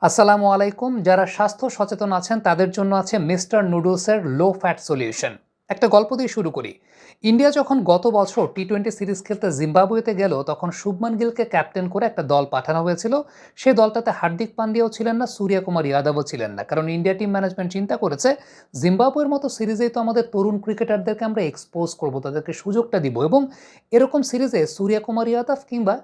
আসসালামু আলাইকুম। যারা স্বাস্থ্য সচেতন আছেন তাদের জন্য আছে মিস্টার নুডলসের লো ফ্যাট সলিউশন। একটা গল্প দিয়ে শুরু করি। ইন্ডিয়া যখন গত বছর টি-20 সিরিজ খেলতে জিম্বাবুয়েতে গেল, তখন শুভমান গিলকে ক্যাপ্টেন করে একটা দল পাঠানো হয়েছিল। সেই দলটাতে হার্দিক পান্ডিয়াও ছিলেন না, সূর্যকুমার যাদবও ছিলেন না, কারণ ইন্ডিয়া টিম ম্যানেজমেন্ট চিন্তা করেছে জিম্বাবুয়ের মতো সিরিজেই তো আমাদের তরুণ ক্রিকেটারদেরকে আমরা এক্সপোজ করব, তাদেরকে সুযোগটা দিব, এবং এরকম সিরিজে সূর্যকুমার যাদব কিংবা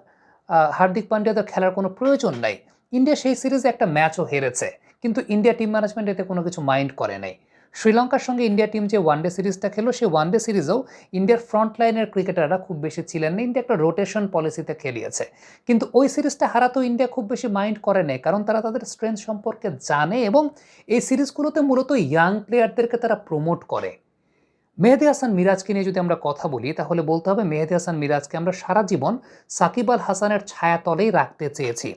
হার্দিক পান্ডিয়াদের খেলার কোনো প্রয়োজন নাই। ইন্ডিয়া সেই সিরিজে একটা ম্যাচও হেরেছে, কিন্তু ইন্ডিয়া টিম ম্যানেজমেন্ট এতে কোনো কিছু মাইন্ড করে নাই। শ্রীলঙ্কার সঙ্গে ইন্ডিয়া টিম যে ওয়ানডে সিরিজটা খেলো, সেই ওয়ানডে সিরিজেও ইন্ডিয়ার ফ্রন্ট লাইনের ক্রিকেটাররা খুব বেশি ছিলেন না, ইন্ডিয়া একটা রোটেশন পলিসিতে খেলিয়েছে। কিন্তু ওই সিরিজটা হারাতেও ইন্ডিয়া খুব বেশি মাইন্ড করে নেই, কারণ তারা তাদের স্ট্রেংথ সম্পর্কে জানে, এবং এই সিরিজগুলোতে মূলত ইয়াং প্লেয়ারদেরকে তারা প্রমোট করে। মেহেদী হাসান মিরাজকে নিয়ে যদি আমরা কথা বলি, তাহলে বলতে হবে মেহেদী হাসান মিরাজকে আমরা সারা জীবন সাকিব আল হাসানের ছায়াতলেই রাখতে চেয়েছি।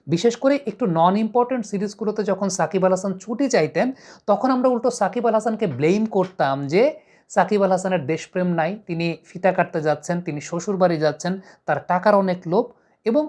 বিশেষ করে একটু নন ইম্পর্টেন্ট সিরিজগুলোতে যখন সাকিব আল হাসান ছুটি চাইতেন, তখন আমরা উল্টো সাকিব আল হাসানকে ব্লেম করতাম যে সাকিব আল হাসানের দেশপ্রেম নাই, তিনি ফিতা কাটতে যাচ্ছেন, তিনি শ্বশুরবাড়ি যাচ্ছেন, তার টাকার অনেক লোভ, এবং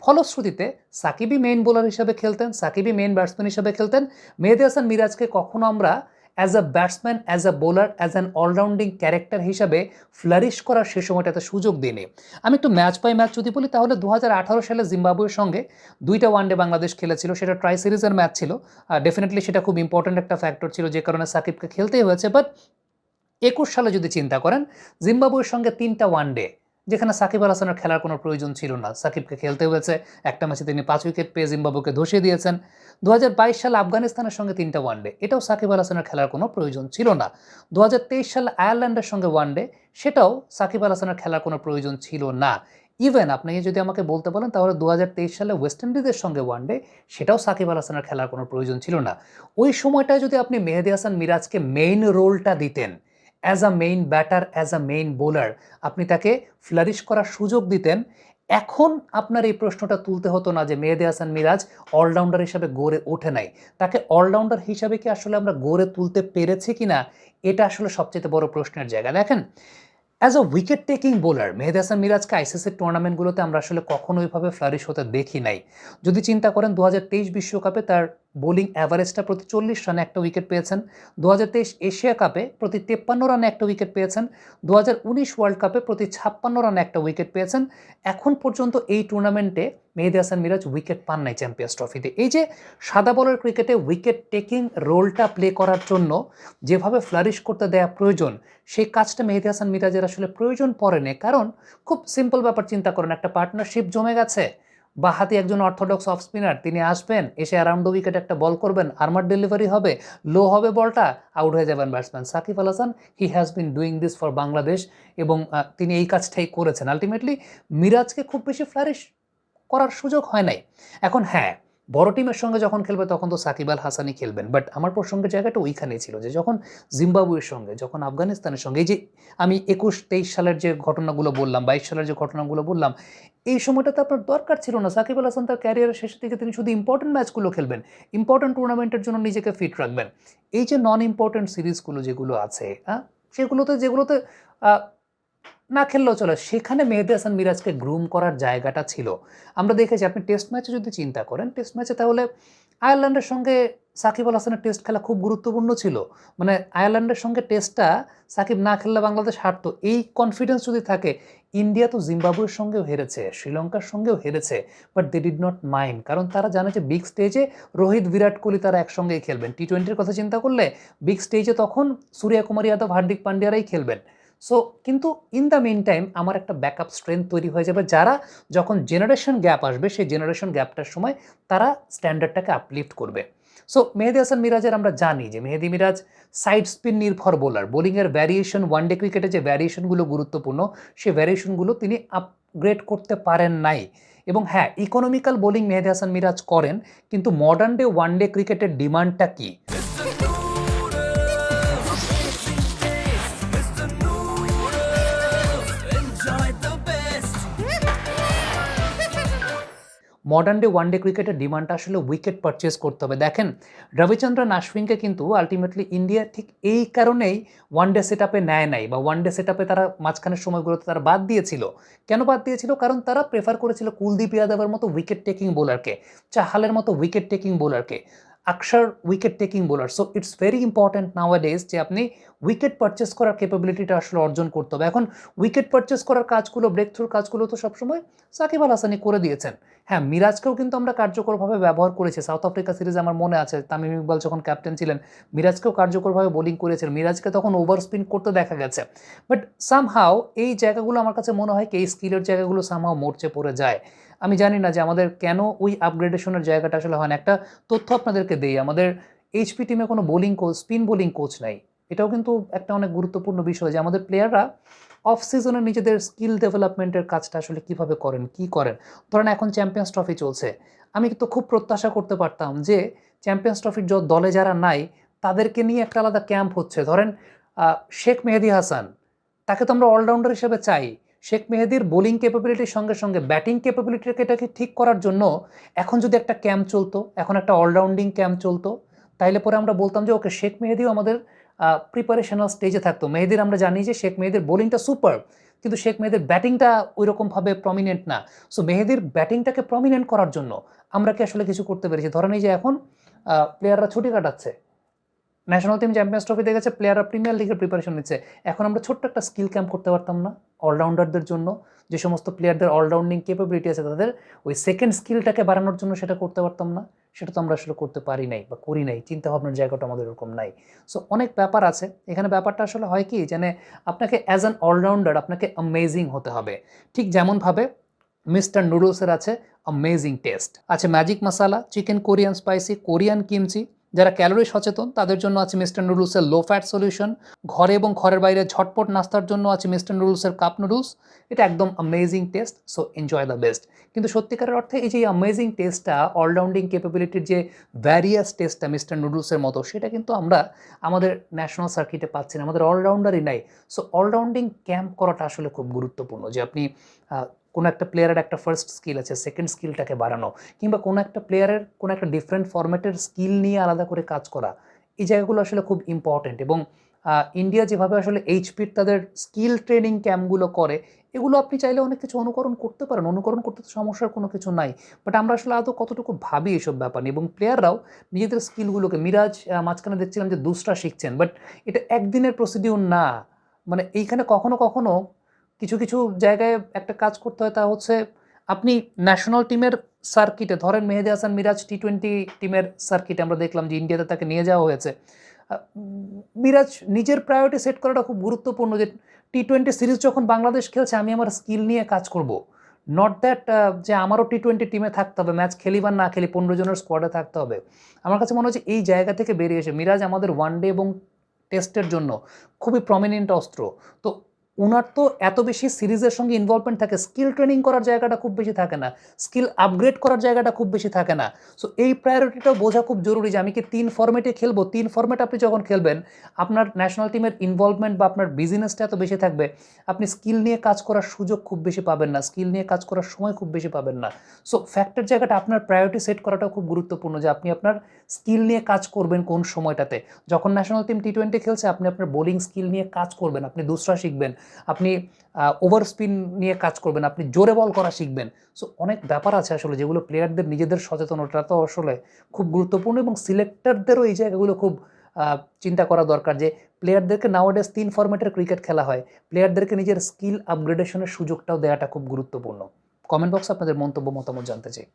ফলশ্রুতিতে সাকিবই মেইন বোলার হিসেবে খেলতেন, সাকিবই মেইন ব্যাটসম্যান হিসেবে খেলতেন। মেহেদী হাসান মিরাজকে কখনো আমরা as a batsman, as a bowler, as an all-rounding character হিসাবে ফ্লারিশ করার সে সময়টাতে সুযোগ দিইনি। আমি একটু ম্যাচ বাই ম্যাচ যদি বলি, তাহলে 2018 সালে জিম্বাবুয়ের সঙ্গে 2টা ওয়ানডে বাংলাদেশ খেলেছিল, সেটা ট্রাই সিরিজের ম্যাচ ছিল। ডেফিনেটলি সেটা খুব ইম্পর্ট্যান্ট একটা ফ্যাক্টর ছিল, যে কারণে সাকিবকে খেলতেই হয়েছে। বাট 21 সালে যদি চিন্তা করেন, জিম্বাবুয়ের সঙ্গে 3টা ওয়ানডে, যেখানে সাকিব আল হাসানের খেলার কোনো প্রয়োজন ছিল না, সাকিবকে খেলতে হয়েছে। একটা ম্যাচে তিনি 5 উইকেট পেয়ে জিম্বাবুয়েকে ধসিয়ে দিয়েছেন। 2022 সালে আফগানিস্তানের সঙ্গে 3টা ওয়ানডে, এটাও সাকিব আল হাসানের খেলার কোনো প্রয়োজন ছিল না। 2023 সালে আয়ারল্যান্ডের সঙ্গে ওয়ানডে, সেটাও সাকিব আল হাসানের খেলার কোনো প্রয়োজন ছিল না। ইভেন আপনি যদি আমাকে বলতে বলেন, তাহলে 2023 সালে ওয়েস্ট ইন্ডিজের সঙ্গে ওয়ানডে, সেটাও সাকিব আল হাসানের খেলার কোনো প্রয়োজন ছিল না। ওই সময়টায় যদি আপনি মেহেদী হাসান মিরাজকে মেইন রোলটা দিতেন, as a main batter, as a main bowler, আপনি তাকে ফ্লারিশ করার সুযোগ দিতেন, এখন আপনার এই প্রশ্নটা তুলতে হতো না যে মেহেদী হাসান মিরাজ অলরাউন্ডার হিসাবে গড়ে ওঠে নাই। তাকে অলরাউন্ডার হিসাবে কি আসলে আমরা গড়ে তুলতে পেরেছি কিনা, এটা আসলে সবচেয়ে বড় প্রশ্নের জায়গা। দেখেন, as a wicket taking bowler Mehedi Hasan মিরাজকে আইসিসির টুর্নামেন্টগুলোতে আমরা আসলে কখনো ওইভাবে ফ্লারিশ হতে দেখি নাই। যদি চিন্তা করেন, 2023 বিশ্বকাপে তার বোলিং অ্যাভারেজটা প্রতি 40 রানে একটা উইকেট পেয়েছেন, 2023 এশিয়া কাপে প্রতি 53 রানে একটা উইকেট পেয়েছেন, 2019 ওয়ার্ল্ড কাপে প্রতি 56 রানে একটা উইকেট পেয়েছেন। এখন পর্যন্ত এই টুর্নামেন্টে মেহেদী হাসান মিরাজ উইকেট পান নাই চ্যাম্পিয়ন্স ট্রফিতে। এই যে সাদা বলের ক্রিকেটে উইকেট টেকিং রোলটা প্লে করার জন্য যেভাবে ফ্লারিশ করতে দেওয়া প্রয়োজন, সেই কাজটা মেহেদী হাসান মিরাজের আসলে প্রয়োজন পড়েনি। কারণ খুব সিম্পল ব্যাপার চিন্তা করেন, একটা পার্টনারশিপ জমে গেছে। বাঁহাতি একজন অর্থোডক্স অফ স্পিনার, তিনি আসবেন, এসে অ্যারাউন্ড দ্য উইকেট একটা বল করবেন, আর্মার ডেলিভারি হবে, লো হবে বলটা, আউট হয়ে যাবেন batsman. Shakib Al Hasan, he has been doing this for Bangladesh, এবং তিনি এই কাজটাই করেছেন। আলটিমেটলি মিরাজকে খুব বেশি ফ্লারিশ করার সুযোগ হয় নাই। এখন হ্যাঁ, বড় টিমের সঙ্গে যখন খেলবে তখন তো সাকিব আল হাসানই খেলবেন। বাট আমার প্রসঙ্গের জায়গাটা ওইখানেই ছিল, যে যখন জিম্বাবুয়ের সঙ্গে, যখন আফগানিস্তানের সঙ্গে, এই যে আমি 21-23 সালের যে ঘটনাগুলো বললাম, 22 সালের যে ঘটনাগুলো বললাম, এই সময়টাতে আপনার দরকার ছিল না। সাকিব আল হাসান তার ক্যারিয়ারের শেষের দিকে তিনি শুধু ইম্পর্টেন্ট ম্যাচগুলো খেলবেন, ইম্পর্টেন্ট টুর্নামেন্টের জন্য নিজেকে ফিট রাখবেন। এই যে নন ইম্পর্টেন্ট সিরিজগুলো যেগুলো আছে, যেগুলোতে না খেললেও চলে, সেখানে মেহেদী হাসান মিরাজকে গ্রুম করার জায়গাটা ছিল। আমরা দেখেছি, আপনি টেস্ট ম্যাচে যদি চিন্তা করেন, টেস্ট ম্যাচে তাহলে আয়ারল্যান্ডের সঙ্গে সাকিব আল হাসানের টেস্ট খেলা খুব গুরুত্বপূর্ণ ছিল। মানে আয়ারল্যান্ডের সঙ্গে টেস্টটা সাকিব না খেললে বাংলাদেশ হারতো, এই কনফিডেন্স যদি থাকে। ইন্ডিয়া তো জিম্বাবুয়ের সঙ্গেও হেরেছে, শ্রীলঙ্কার সঙ্গেও হেরেছে, but they did not mind, কারণ তারা জানে যে বিগ স্টেজে রোহিত, বিরাট কোহলি তারা একসঙ্গেই খেলবেন। টি-20-র কথা চিন্তা করলে বিগ স্টেজে তখন সূর্যকুমার যাদব, হার্দিক পান্ডিয়ারাই খেলবেন। সো কিন্তু ইন দ্য মিন টাইম আমার একটা ব্যাকআপ স্ট্রেংথ তৈরি হয়ে যাবে, যারা যখন জেনারেশন গ্যাপ আসবে, সেই জেনারেশন গ্যাপটার সময় তারা স্ট্যান্ডার্ডটাকে আপলিফট করবে। সো মেহেদী হাসান মিরাজের আমরা জানি যে মেহেদী মিরাজ সাইড স্পিন নির্ভর বোলার। বোলিংয়ের ভ্যারিয়েশন, ওয়ানডে ক্রিকেটে যে ভ্যারিয়েশনগুলো গুরুত্বপূর্ণ, সেই ভ্যারিয়েশনগুলো তিনি আপগ্রেড করতে পারেন নাই। এবং হ্যাঁ, ইকোনমিক্যাল বোলিং মেহেদী হাসান মিরাজ করেন, কিন্তু মডার্ন ডে ওয়ানডে ক্রিকেটের ডিমান্ডটা কী? মডার্ন ডে ওয়ানডে ক্রিকেটের ডিমান্ডটা আসলে উইকেট পারচেজ করতে হবে। দেখেন রবিচন্দ্রন আশ্বিনকে কিন্তু আলটিমেটলি ইন্ডিয়া ঠিক এই কারণেই ওয়ানডে সেট আপে নেয় নাই, বা ওয়ানডে সেট আপে তারা মাঝখানের সময়গুলোতে তারা বাদ দিয়েছিল। কেন বাদ দিয়েছিল? কারণ তারা প্রেফার করেছিল কুলদীপ যাদবের মতো উইকেট টেকিং বোলারকে, চাহালের মতো উইকেট টেকিং বোলারকে, আকসার wicket taking bowler. So it's very important নাওয়াডেজ যে আপনি উইকেট পারচেস করার ক্যাপাবিলিটিটা আসলে অর্জন করতে হবে। এখন উইকেট পারচেস করার কাজগুলো, ব্রেক থ্রুর কাজগুলো তো সবসময় সাকিব আল হাসানই করে দিয়েছেন। হ্যাঁ, মিরাজকেও কিন্তু আমরা কার্যকরভাবে ব্যবহার করেছি। সাউথ আফ্রিকা সিরিজে আমার মনে আছে তামিম ইকবাল যখন ক্যাপ্টেন ছিলেন, মিরাজকেও কার্যকরভাবে বোলিং করেছেন, মিরাজকে তখন ওভার স্পিন করতে দেখা গেছে। বাট সামহাও এই জায়গাগুলো আমার কাছে মনে হয় কি এই স্কিলের জায়গাগুলো সামহাও মরচে পড়ে যায়। আমি জানি না যে আমাদের কেন ওই আপগ্রেডেশনের জায়গাটা আসলে হয় না। একটা তথ্য আপনাদেরকে দেই, আমাদের এইচপি টিমে কোনো bowling coach, spin bowling coach নাই। এটাও কিন্তু একটা অনেক গুরুত্বপূর্ণ বিষয় যে আমাদের প্লেয়াররা অফ সিজনে নিজেদের স্কিল ডেভেলপমেন্টের কাজটা আসলে কিভাবে করেন, কি করেন। ধরেন এখন চ্যাম্পিয়ন্স ট্রফি চলছে, আমি কিন্তু খুব প্রত্যাশা করতে পারতাম যে চ্যাম্পিয়ন্স ট্রফির দলে যারা নাই তাদেরকে নিয়ে একটা আলাদা ক্যাম্প হচ্ছে। ধরেন শেখ মেহেদী হাসান, তাকে তো আমরা অলরাউন্ডার হিসেবে চাই। শেখ মেহেদীর বোলিং ক্যাপাবিলিটির সঙ্গে সঙ্গে ব্যাটিং ক্যাপাবিলিটিটাকে ঠিক করার জন্য এখন যদি একটা ক্যাম্প চলতো, এখন একটা অলরাউন্ডিং ক্যাম্প চলতো, তাইলে পরে আমরা বলতাম যে ওকে শেখ মেহেদীও আমাদের প্রিপারেশনাল স্টেজে থাকতো। মেহেদীর আমরা জানি যে শেখ মেহেদীর বোলিংটা সুপার, কিন্তু শেখ মেহেদীর ব্যাটিংটা ওই রকমভাবে প্রমিনেন্ট না। সো মেহেদীর ব্যাটিংটাকে প্রমিনেন্ট করার জন্য আমরা কি আসলে কিছু করতে পেরেছি? ধরেন এই যে এখন প্লেয়াররা ছুটি কাটাচ্ছে, ন্যাশনাল টিম চ্যাম্পিয়ন্স ট্রফি দেখেছে, প্লেয়াররা প্রিমিয়ার লিগের প্রিপারেশন নিচ্ছে। এখন আমরা ছোট্ট একটা স্কিল ক্যাম্প করতে পারতাম না অলরাউন্ডারদের জন্য? যে সমস্ত প্লেয়ারদের অলরাউন্ডিং ক্যাপাবিলিটি আছে তাদের ওই সেকেন্ড স্কিলটাকে বাড়ানোর জন্য সেটা করতে পারতাম না? সেটা তো আমরা আসলে করতে পারি নাই বা করি নাই, চিন্তা ভাবনার জায়গাটা আমাদের এরকম নাই। সো অনেক ব্যাপার আছে এখানে। ব্যাপারটা আসলে হয় কি, যেন আপনাকে অ্যাজ অ্যান অলরাউন্ডার আপনাকে অ্যামেজিং হতে হবে। ঠিক যেমনভাবে মিস্টার নুডলসের আছে অ্যামেজিং টেস্ট, আছে magic masala, chicken Korean spicy, Korean kimchi. যারা ক্যালোরি সচেতন তাদের জন্য আছে মিস্টার নুডলসের লো ফ্যাট সলিউশন। ঘরে এবং ঘরের বাইরে ঝটপট নাস্তার জন্য আছে মিস্টার নুডলসের কাপ নুডলস। এটা একদম amazing test, so enjoy the best. কিন্তু সত্যিকারের অর্থে এই যে অ্যামেজিং টেস্টটা, অলরাউন্ডিং ক্যাপাবিলিটির যে ভ্যারিয়াস টেস্টটা মিস্টার নুডলসের মতো, সেটা কিন্তু আমরা আমাদের ন্যাশনাল সার্কিটে পাচ্ছি না, আমাদের অলরাউন্ডারই নাই। সো অলরাউন্ডিং ক্যাম্প করাটা আসলে খুব গুরুত্বপূর্ণ, যে আপনি কোনো একটা প্লেয়ারের একটা ফার্স্ট স্কিল আছে, সেকেন্ড স্কিলটাকে বাড়ানো, কিংবা কোনো একটা প্লেয়ারের কোনো একটা ডিফারেন্ট ফরম্যাটের স্কিল নিয়ে আলাদা করে কাজ করা, এই জায়গাগুলো আসলে খুব ইম্পর্টেন্ট। এবং ইন্ডিয়া যেভাবে আসলে এইচপির তাদের স্কিল ট্রেনিং ক্যাম্পগুলো করে, এগুলো আপনি চাইলে অনেক কিছু অনুকরণ করতে পারেন, অনুকরণ করতে তো সমস্যার কোনো কিছু নাই। বাট আমরা আসলে আদৌ কতটুকু ভাবি এসব ব্যাপার নিয়ে? এবং প্লেয়াররাও নিজেদের স্কিলগুলোকে, মিরাজ মাঝখানে দেখছিলাম যে দুসরা শিখছেন, বাট এটা একদিনের প্রসিডিউর না। মানে এইখানে কখনো কখনো কিছু কিছু জায়গায় একটা কাজ করতে হয়, তা হচ্ছে আপনি ন্যাশনাল টিমের সার্কিটে, ধরেন মেহেদী হাসান মিরাজ টি-20 টিমের সার্কিটে আমরা দেখলাম যে ইন্ডিয়াতে তাকে নিয়ে যাওয়া হয়েছে। মিরাজ নিজের প্রায়োরিটি সেট করাটা খুব গুরুত্বপূর্ণ, যে টি-20 সিরিজ যখন বাংলাদেশ খেলছে আমি আমার স্কিল নিয়ে কাজ করব। নট দ্যাট যে আমারও টি-20 টিমে থাকতে হবে, ম্যাচ খেলি বা না খেলি 15 জনের স্কোয়াডে থাকতে হবে। আমার কাছে মনে হচ্ছে এই জায়গা থেকে বেরিয়ে এসে মিরাজ আমাদের ওয়ানডে এবং টেস্টের জন্য খুবই প্রমিনেন্ট অস্ত্র। তো উনার তো এত বেশি সিরিজের সঙ্গে ইনভলভমেন্ট থাকে, স্কিল ট্রেনিং করার জায়গাটা খুব বেশি থাকে না, স্কিল আপগ্রেড করার জায়গাটা খুব বেশি থাকে না। সো এই প্রায়োরিটিটাও বোঝা খুব জরুরি, যে আমি কি 3 ফরম্যাটে খেলবো। 3 ফরম্যাট আপনি যখন খেলবেন, আপনার ন্যাশনাল টিমের ইনভলভমেন্ট বা আপনার বিজনেসটা এত বেশি থাকবে, আপনি স্কিল নিয়ে কাজ করার সুযোগ খুব বেশি পাবেন না, স্কিল নিয়ে কাজ করার সময় খুব বেশি পাবেন না। সো ফ্যাক্টর জায়গাটা আপনার প্রায়োরিটি সেট করাটাও খুব গুরুত্বপূর্ণ, যে আপনি আপনার স্কিল নিয়ে কাজ করবেন কোন সময়টাতে। যখন ন্যাশনাল টিম টি-20 খেলছে আপনি আপনার বোলিং স্কিল নিয়ে কাজ করবেন, আপনি দুসরা শিখবেন, আপনি ওভার স্পিন নিয়ে কাজ করবেন, আপনি জোরে বল করা শিখবেন। সো অনেক ব্যাপার আছে আসলে যেগুলো প্লেয়ারদের নিজেদের সচেতনতা তো আসলে খুব গুরুত্বপূর্ণ, এবং সিলেক্টরদেরও এই জায়গাগুলো খুব চিন্তা করা দরকার, যে প্লেয়ারদেরকে নাওয়াডেজ 3 ফরম্যাটের ক্রিকেট খেলা হয়, প্লেয়ারদেরকে নিজের স্কিল আপগ্রেডেশনের সুযোগটাও দেওয়াটা খুব গুরুত্বপূর্ণ। কমেন্ট বক্সে আপনাদের মন্তব্য মতামত জানতে চাই।